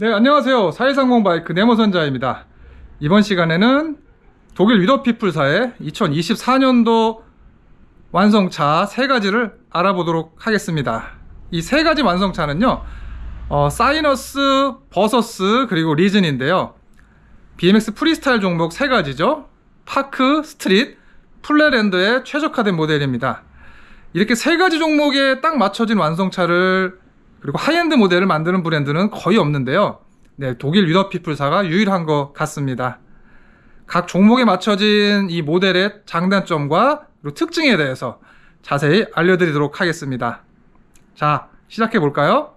네, 안녕하세요. 4130 바이크 네모선자입니다. 이번 시간에는 독일 위더피플사의 2024년도 완성차 3가지를 알아보도록 하겠습니다. 이 3가지 완성차는요, 사이너스, 버서스, 그리고 리즌인데요. BMX 프리스타일 종목 3가지죠. 파크, 스트릿, 플랫랜드에 최적화된 모델입니다. 이렇게 3가지 종목에 딱 맞춰진 완성차를 그리고 하이엔드 모델을 만드는 브랜드는 거의 없는데요. 네, 독일 위더피플사가 유일한 것 같습니다. 각 종목에 맞춰진 이 모델의 장단점과 그리고 특징에 대해서 자세히 알려드리도록 하겠습니다. 자, 시작해 볼까요?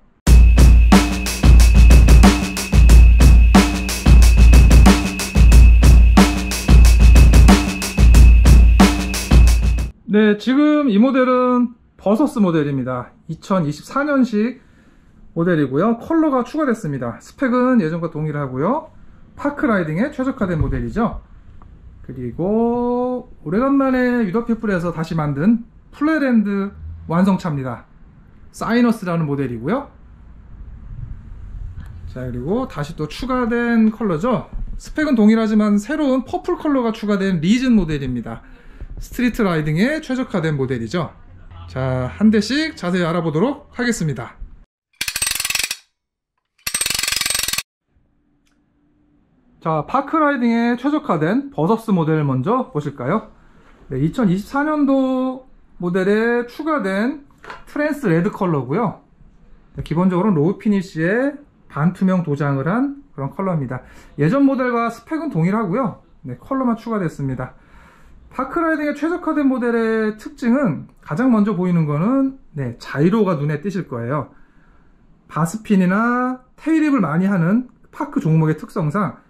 네, 지금 이 모델은 버서스 모델입니다. 2024년식 모델이고요. 컬러가 추가됐습니다. 스펙은 예전과 동일하고요. 파크라이딩에 최적화된 모델이죠. 그리고 오래간만에 위더피플에서 다시 만든 플랫랜드 완성차입니다. 사이너스라는 모델이고요. 자, 그리고 다시 또 추가된 컬러죠. 스펙은 동일하지만 새로운 퍼플 컬러가 추가된 리즌 모델입니다. 스트리트 라이딩에 최적화된 모델이죠. 자, 한 대씩 자세히 알아보도록 하겠습니다. 자, 파크라이딩에 최적화된 버서스 모델 먼저 보실까요? 네, 2024년도 모델에 추가된 트랜스 레드 컬러고요. 네, 기본적으로 로우 피니쉬에 반투명 도장을 한 그런 컬러입니다. 예전 모델과 스펙은 동일하고요. 네, 컬러만 추가됐습니다. 파크라이딩에 최적화된 모델의 특징은 가장 먼저 보이는 거는 네, 자이로가 눈에 띄실 거예요. 바스핀이나 테일립을 많이 하는 파크 종목의 특성상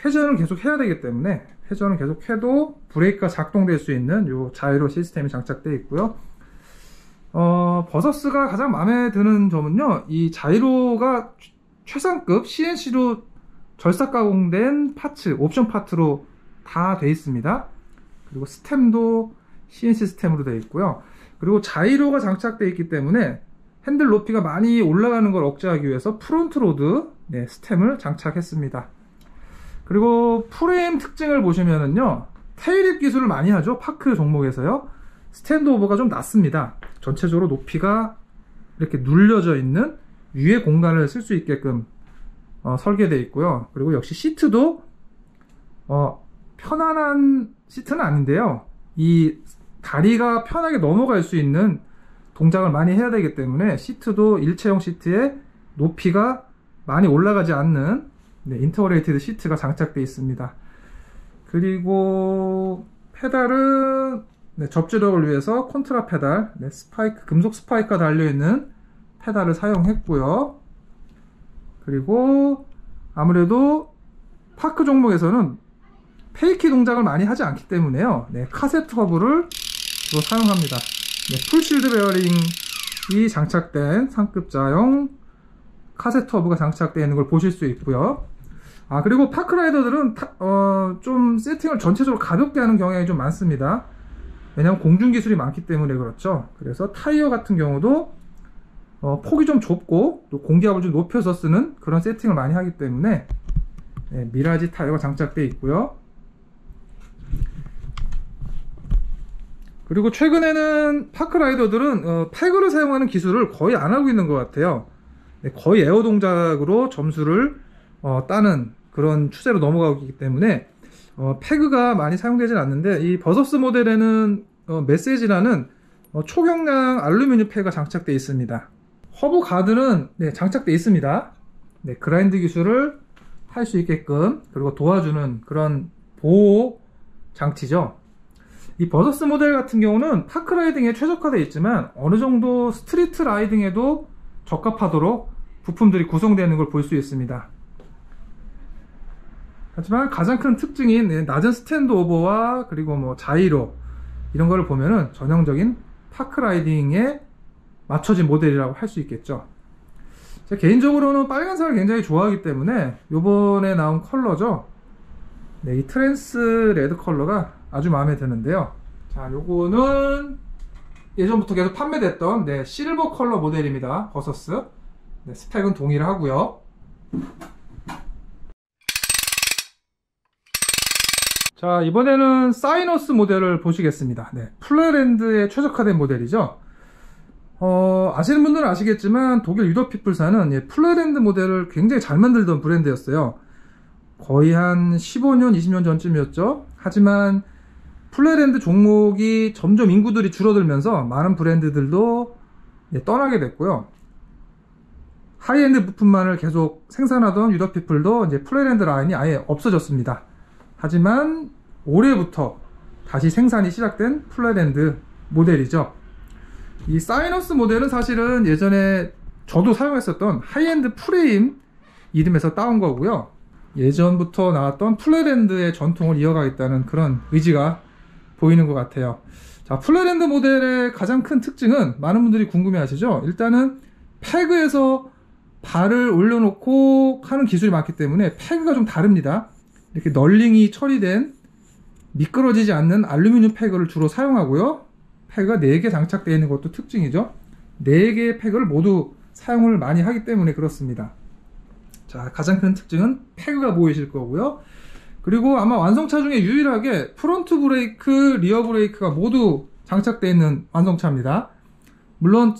회전을 계속 해야 되기 때문에 회전을 계속 해도 브레이크가 작동될 수 있는 이 자이로 시스템이 장착되어 있고요. 버서스가 가장 마음에 드는 점은요, 이 자이로가 최상급 CNC로 절삭 가공된 파츠, 옵션 파트로 다 되어 있습니다. 그리고 스템도 CNC 스템으로 되어 있고요. 그리고 자이로가 장착되어 있기 때문에 핸들 높이가 많이 올라가는 걸 억제하기 위해서 프론트 로드 네, 스템을 장착했습니다. 그리고 프레임 특징을 보시면은요, 테일립 기술을 많이 하죠. 파크 종목에서요. 스탠드 오버가 좀 낮습니다. 전체적으로 높이가 이렇게 눌려져 있는 위에 공간을 쓸 수 있게끔 설계되어 있고요. 그리고 역시 시트도 편안한 시트는 아닌데요. 이 다리가 편하게 넘어갈 수 있는 동작을 많이 해야 되기 때문에 시트도 일체형 시트에 높이가 많이 올라가지 않는 네, 인터레이티드 시트가 장착되어 있습니다. 그리고 페달은 네, 접지력을 위해서 콘트라 페달, 네, 스파이크, 금속 스파이크가 달려있는 페달을 사용했고요. 그리고 아무래도 파크 종목에서는 페이키 동작을 많이 하지 않기 때문에요. 네, 카세트 허브를 주로 사용합니다. 네, 풀실드 베어링이 장착된 상급자용 카세트 허브가 장착되어 있는 걸 보실 수 있고요. 그리고 파크라이더들은 좀 세팅을 전체적으로 가볍게 하는 경향이 좀 많습니다. 왜냐하면 공중 기술이 많기 때문에 그렇죠. 그래서 타이어 같은 경우도 폭이 좀 좁고 또 공기압을 좀 높여서 쓰는 그런 세팅을 많이 하기 때문에 네, 미라지 타이어가 장착되어 있고요. 그리고 최근에는 파크라이더들은 패그를 사용하는 기술을 거의 안 하고 있는 것 같아요. 네, 거의 에어 동작으로 점수를 따는 그런 추세로 넘어가고 있기 때문에 패그가 많이 사용되진 않는데, 이 버서스 모델에는 메시지라는 초경량 알루미늄 패그가 장착되어 있습니다. 허브 가드는 네, 장착되어 있습니다. 네, 그라인드 기술을 할 수 있게끔 그리고 도와주는 그런 보호 장치죠. 이 버서스 모델 같은 경우는 파크라이딩에 최적화되어 있지만 어느 정도 스트리트 라이딩에도 적합하도록 부품들이 구성되어 있는 걸 볼 수 있습니다. 하지만 가장 큰 특징인 낮은 스탠드 오버와 그리고 뭐 자이로 이런 거를 보면은 전형적인 파크라이딩에 맞춰진 모델이라고 할 수 있겠죠. 제가 개인적으로는 빨간색을 굉장히 좋아하기 때문에 요번에 나온 컬러죠. 네, 이 트랜스 레드 컬러가 아주 마음에 드는데요. 자, 요거는 예전부터 계속 판매됐던 실버 컬러 모델입니다. 버서스. 네, 스펙은 동일하고요. 자, 이번에는 사이너스 모델을 보시겠습니다. 네, 플레랜드에 최적화된 모델이죠. 아시는 분들은 아시겠지만 독일 유더피플사는 플레랜드 모델을 굉장히 잘 만들던 브랜드였어요. 거의 한 15년, 20년 전쯤이었죠. 하지만 플레랜드 종목이 점점 인구들이 줄어들면서 많은 브랜드들도 떠나게 됐고요. 하이엔드 부품만을 계속 생산하던 유더피플도 이제 플레랜드 라인이 아예 없어졌습니다. 하지만 올해부터 다시 생산이 시작된 플레랜드 모델이죠. 이 사이너스 모델은 사실은 예전에 저도 사용했었던 하이엔드 프레임 이름에서 따온 거고요. 예전부터 나왔던 플레랜드의 전통을 이어가겠다는 그런 의지가 보이는 것 같아요. 자, 플레랜드 모델의 가장 큰 특징은 많은 분들이 궁금해 하시죠. 일단은 패그에서 발을 올려놓고 하는 기술이 많기 때문에 패그가 좀 다릅니다. 이렇게 널링이 처리된 미끄러지지 않는 알루미늄 패그를 주로 사용하고요. 패그가 4개 장착되어 있는 것도 특징이죠. 4개의 패그를 모두 사용을 많이 하기 때문에 그렇습니다. 자, 가장 큰 특징은 패그가 보이실 거고요. 그리고 아마 완성차 중에 유일하게 프론트 브레이크, 리어 브레이크가 모두 장착되어 있는 완성차입니다. 물론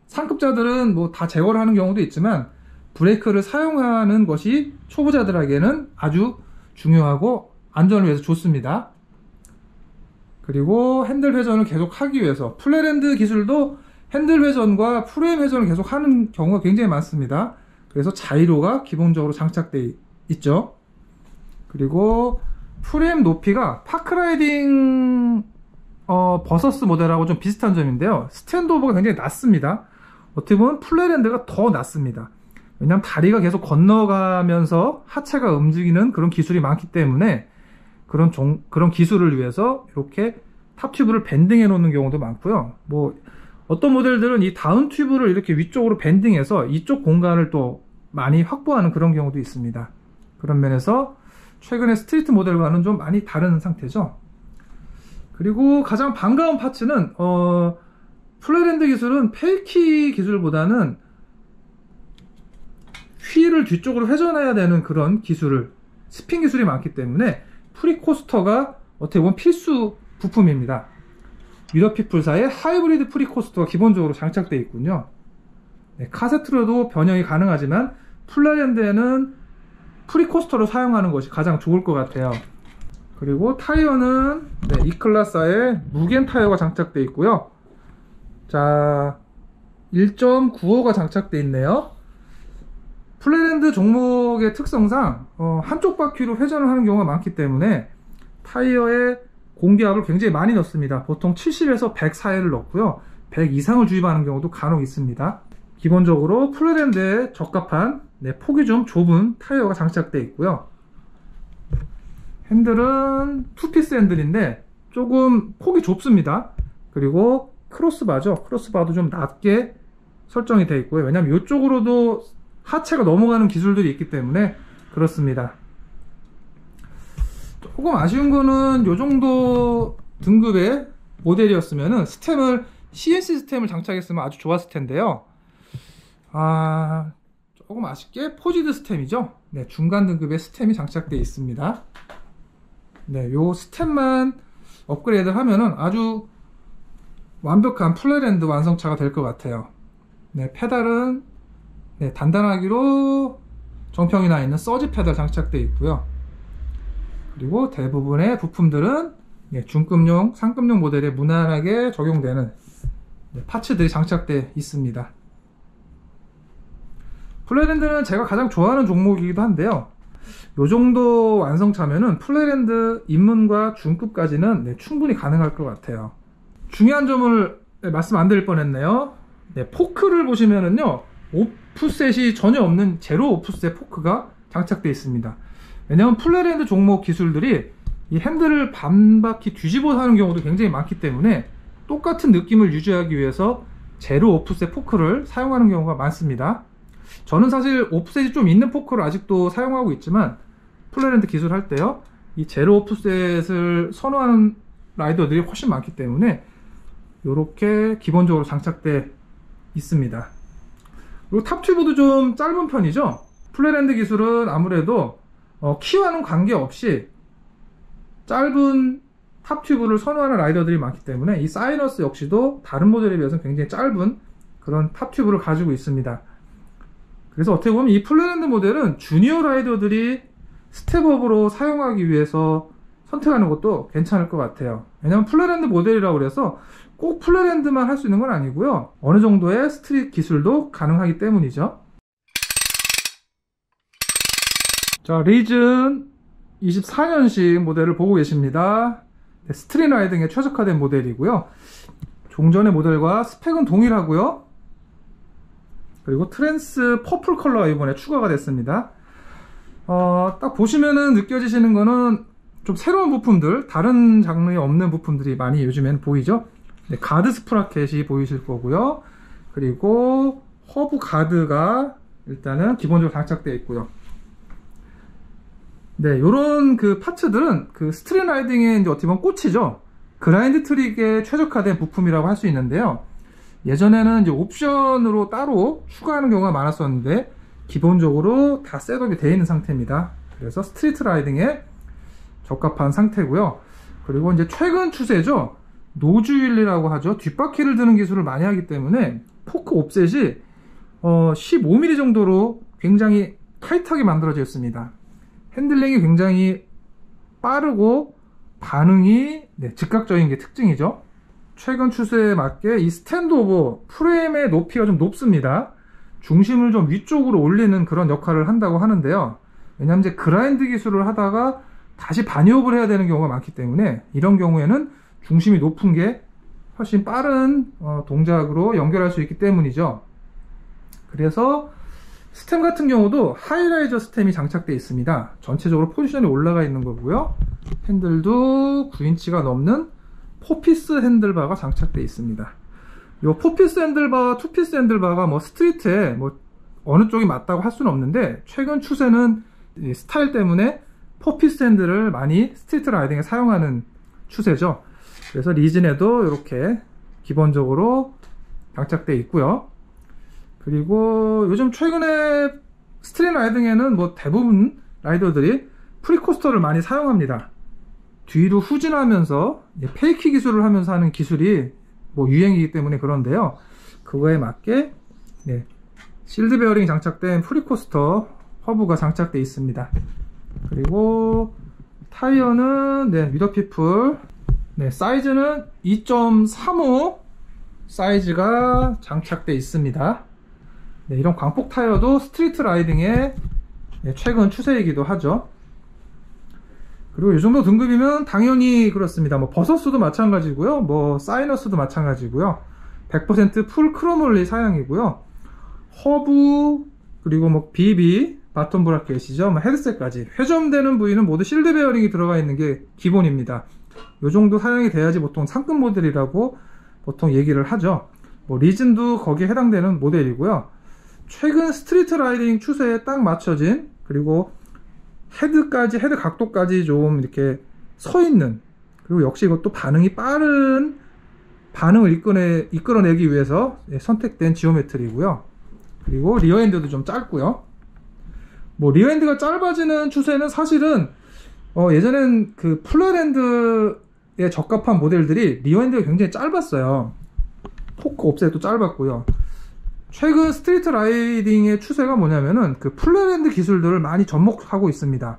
상급자들은 뭐 다 제거를 하는 경우도 있지만 브레이크를 사용하는 것이 초보자들에게는 아주 중요하고 안전을 위해서 좋습니다. 그리고 핸들 회전을 계속 하기 위해서 플레랜드 기술도 핸들 회전과 프레임 회전을 계속 하는 경우가 굉장히 많습니다. 그래서 자이로가 기본적으로 장착되어 있죠. 그리고 프레임 높이가 파크라이딩 버서스 모델하고 좀 비슷한 점인데요. 스탠드오버가 굉장히 낮습니다. 어떻게 보면 플레랜드가 더 낮습니다. 왜냐하면 다리가 계속 건너가면서 하체가 움직이는 그런 기술이 많기 때문에 그런 기술을 위해서 이렇게 탑 튜브를 밴딩해 놓는 경우도 많고요. 뭐 어떤 모델들은 이 다운 튜브를 이렇게 위쪽으로 밴딩해서 이쪽 공간을 또 많이 확보하는 그런 경우도 있습니다. 그런 면에서 최근에 스트리트 모델과는 좀 많이 다른 상태죠. 그리고 가장 반가운 파츠는 플레랜드 기술은 페이키 기술보다는 휠을 뒤쪽으로 회전해야 되는 그런 기술을 스핀 기술이 많기 때문에 프리코스터가 어떻게 보면 필수 부품입니다. 유더피플사의 하이브리드 프리코스터가 기본적으로 장착되어 있군요. 네, 카세트로도 변형이 가능하지만 플레랜드에는 프리코스터로 사용하는 것이 가장 좋을 것 같아요. 그리고 타이어는 이클라사의 무겐 타이어가 장착되어 있고요. 자, 1.95가 장착되어 있네요. 플레랜드 종목의 특성상 한쪽 바퀴로 회전을 하는 경우가 많기 때문에 타이어에 공기압을 굉장히 많이 넣습니다. 보통 70에서 100 사이를 넣고요. 100 이상을 주입하는 경우도 간혹 있습니다. 기본적으로 플레랜드에 적합한 폭이 좀 좁은 타이어가 장착되어 있고요. 핸들은 투피스 핸들인데 조금 폭이 좁습니다. 그리고 크로스바죠. 크로스바도 좀 낮게 설정이 되어 있고요. 왜냐하면 이쪽으로도 하체가 넘어가는 기술들이 있기 때문에 그렇습니다. 조금 아쉬운 거는 이 정도 등급의 모델이었으면 스템을 CNC 스템을 장착했으면 아주 좋았을 텐데요. 조금 아쉽게 포지드 스템이죠. 네, 중간 등급의 스템이 장착되어 있습니다. 네, 요 스템만 업그레이드 하면은 아주 완벽한 플레랜드 완성차가 될 것 같아요. 네, 페달은 단단하기로 정평이 나 있는 서지 페달 장착되어 있고요. 그리고 대부분의 부품들은 중급용, 상급용 모델에 무난하게 적용되는 파츠들이 장착되어 있습니다. 플레랜드는 제가 가장 좋아하는 종목이기도 한데요. 이 정도 완성차면은 플레랜드 입문과 중급까지는 충분히 가능할 것 같아요. 중요한 점을 말씀 안 드릴 뻔했네요. 포크를 보시면은요, 오프셋이 전혀 없는 제로 오프셋 포크가 장착되어 있습니다. 왜냐하면 플레랜드 종목 기술들이 이 핸들을 반바퀴 뒤집어 하는 경우도 굉장히 많기 때문에 똑같은 느낌을 유지하기 위해서 제로 오프셋 포크를 사용하는 경우가 많습니다. 저는 사실 오프셋이 좀 있는 포크를 아직도 사용하고 있지만 플레랜드 기술 할 때요, 이 제로 오프셋을 선호하는 라이더들이 훨씬 많기 때문에 이렇게 기본적으로 장착되어 있습니다. 그리고 탑 튜브도 좀 짧은 편이죠. 플레랜드 기술은 아무래도 키와는 관계없이 짧은 탑 튜브를 선호하는 라이더들이 많기 때문에 이 사이너스 역시도 다른 모델에 비해서는 굉장히 짧은 그런 탑 튜브를 가지고 있습니다. 그래서 어떻게 보면 이 플랫랜드 모델은 주니어 라이더들이 스텝업으로 사용하기 위해서 선택하는 것도 괜찮을 것 같아요. 왜냐면 플랫랜드 모델이라고 그래서 꼭 플랫랜드만 할 수 있는 건 아니고요. 어느 정도의 스트릿 기술도 가능하기 때문이죠. 자, 리즌 24년식 모델을 보고 계십니다. 스트릿 라이딩에 최적화된 모델이고요. 종전의 모델과 스펙은 동일하고요. 그리고 트랜스 퍼플 컬러가 이번에 추가가 됐습니다. 딱 보시면은 느껴지시는 거는 좀 새로운 부품들, 다른 장르에 없는 부품들이 많이 요즘에는 보이죠. 네, 가드 스프라켓이 보이실 거고요. 그리고 허브 가드가 일단은 기본적으로 장착되어 있고요. 네, 요런 그 파츠들은 그 스트릿 라이딩의 이제 어떻게 보면 꽃이죠. 그라인드 트릭에 최적화된 부품이라고 할 수 있는데요. 예전에는 이제 옵션으로 따로 추가하는 경우가 많았었는데 기본적으로 다 셋업이 되어 있는 상태입니다. 그래서 스트리트 라이딩에 적합한 상태고요. 그리고 이제 최근 추세죠. 노즈윌이라고 하죠. 뒷바퀴를 드는 기술을 많이 하기 때문에 포크 옵셋이 15mm 정도로 굉장히 타이트하게 만들어져 있습니다. 핸들링이 굉장히 빠르고 반응이 즉각적인 게 특징이죠. 최근 추세에 맞게 이 스탠드 오버 프레임의 높이가 좀 높습니다. 중심을 좀 위쪽으로 올리는 그런 역할을 한다고 하는데요. 왜냐하면 이제 그라인드 기술을 하다가 다시 바니업을 해야 되는 경우가 많기 때문에 이런 경우에는 중심이 높은 게 훨씬 빠른 동작으로 연결할 수 있기 때문이죠. 그래서 스템 같은 경우도 하이라이저 스템이 장착되어 있습니다. 전체적으로 포지션이 올라가 있는 거고요. 핸들도 9인치가 넘는 4피스 핸들바가 장착되어 있습니다. 이 4피스 핸들바와 2피스 핸들바가 뭐 스트리트에 뭐 어느 쪽이 맞다고 할 수는 없는데 최근 추세는 이 스타일 때문에 4피스 핸들을 많이 스트리트 라이딩에 사용하는 추세죠. 그래서 리즌에도 이렇게 기본적으로 장착되어 있고요. 그리고 요즘 최근에 스트릿 라이딩에는 뭐 대부분 라이더들이 프리코스터를 많이 사용합니다. 뒤로 후진하면서 페이키 기술을 하면서 하는 기술이 뭐 유행이기 때문에 그런데요. 그거에 맞게 실드 베어링이 장착된 프리코스터 허브가 장착되어 있습니다. 그리고 타이어는 위더피플 사이즈는 2.35 사이즈가 장착되어 있습니다. 이런 광폭 타이어도 스트리트 라이딩의 최근 추세이기도 하죠. 그리고 이 정도 등급이면 당연히 그렇습니다. 뭐 버서스도 마찬가지고요. 뭐 사이너스도 마찬가지고요. 100% 풀 크로몰리 사양이고요. 허브 그리고 뭐 BB 바톤 브라켓이죠. 뭐 헤드셋까지 회전되는 부위는 모두 실드 베어링이 들어가 있는 게 기본입니다. 이 정도 사양이 돼야지 보통 상급 모델이라고 보통 얘기를 하죠. 뭐 리즌도 거기에 해당되는 모델이고요. 최근 스트리트 라이딩 추세에 딱 맞춰진 그리고 헤드 각도까지 좀 이렇게 서 있는 그리고 역시 이것도 반응이 빠른 반응을 이끌어내기 위해서 선택된 지오메트리고요. 그리고 리어핸드도 좀 짧고요. 뭐 리어핸드가 짧아지는 추세는 사실은 예전엔 그 플랫핸드에 적합한 모델들이 리어핸드가 굉장히 짧았어요. 포크 옵셋도 짧았고요. 최근 스트리트 라이딩의 추세가 뭐냐면은 그 플랫핸드 기술들을 많이 접목하고 있습니다.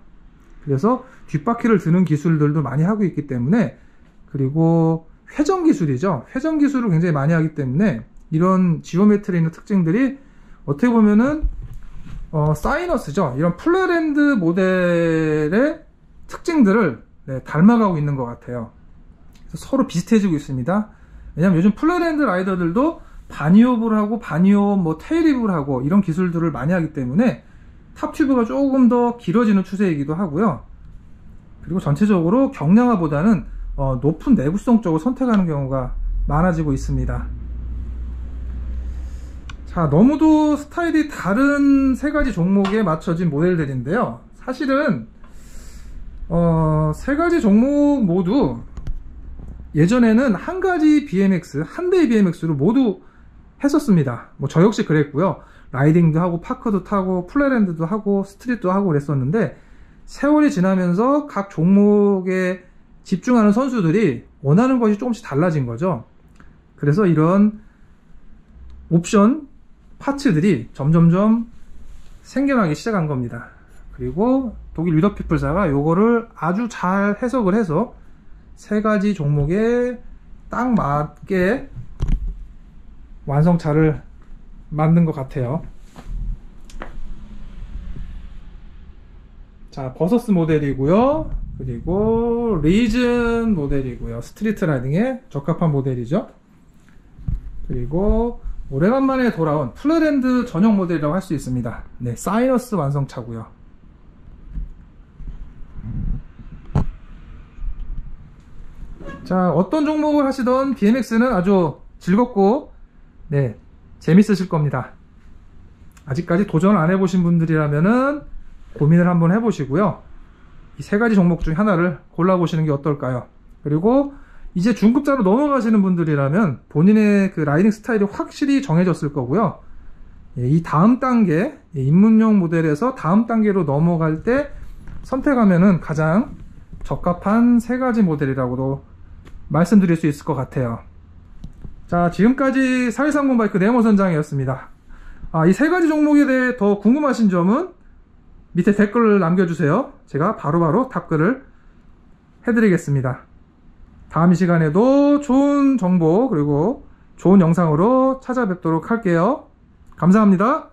그래서 뒷바퀴를 드는 기술들도 많이 하고 있기 때문에 그리고 회전 기술이죠. 회전 기술을 굉장히 많이 하기 때문에 이런 지오메트리 있는 특징들이 어떻게 보면은 사이너스죠. 이런 플랫핸드 모델의 특징들을 닮아가고 있는 것 같아요. 그래서 서로 비슷해지고 있습니다. 왜냐면 요즘 플랫핸드 라이더들도 바니업을 하고 바니업 뭐 테일립을 하고 이런 기술들을 많이 하기 때문에 탑 튜브가 조금 더 길어지는 추세이기도 하고요. 그리고 전체적으로 경량화보다는 높은 내구성 쪽을 선택하는 경우가 많아지고 있습니다. 자, 너무도 스타일이 다른 세 가지 종목에 맞춰진 모델들인데요. 사실은 세 가지 종목 모두 예전에는 한 가지 BMX, 한 대의 BMX로 모두 했었습니다. 뭐 저 역시 그랬고요. 라이딩도 하고 파크도 타고 플랫핸드도 하고 스트릿도 하고 그랬었는데 세월이 지나면서 각 종목의 집중하는 선수들이 원하는 것이 조금씩 달라진 거죠. 그래서 이런 옵션 파츠들이 점점점 생겨나기 시작한 겁니다. 그리고 독일 위더피플사가 요거를 아주 잘 해석을 해서 세 가지 종목에 딱 맞게 완성차를 만든 것 같아요. 자, 버서스 모델이고요. 그리고 리즌 모델이고요. 스트리트 라이딩에 적합한 모델이죠. 그리고 오래간만에 돌아온 플레랜드 전용 모델이라고 할 수 있습니다. 네, 사이너스 완성차고요. 자, 어떤 종목을 하시던 BMX는 아주 즐겁고 네, 재밌으실 겁니다. 아직까지 도전을 안 해보신 분들이라면은 고민을 한번 해보시고요. 이 세 가지 종목 중 하나를 골라보시는 게 어떨까요? 그리고 이제 중급자로 넘어가시는 분들이라면 본인의 그 라이딩 스타일이 확실히 정해졌을 거고요. 이 다음 단계, 입문용 모델에서 다음 단계로 넘어갈 때 선택하면은 가장 적합한 세 가지 모델이라고도 말씀드릴 수 있을 것 같아요. 자, 지금까지 4130 바이크 네모 선장이었습니다. 이 세 가지 종목에 대해 더 궁금하신 점은 밑에 댓글을 남겨주세요. 제가 바로바로 답글을 해드리겠습니다. 다음 시간에도 좋은 정보 그리고 좋은 영상으로 찾아뵙도록 할게요. 감사합니다.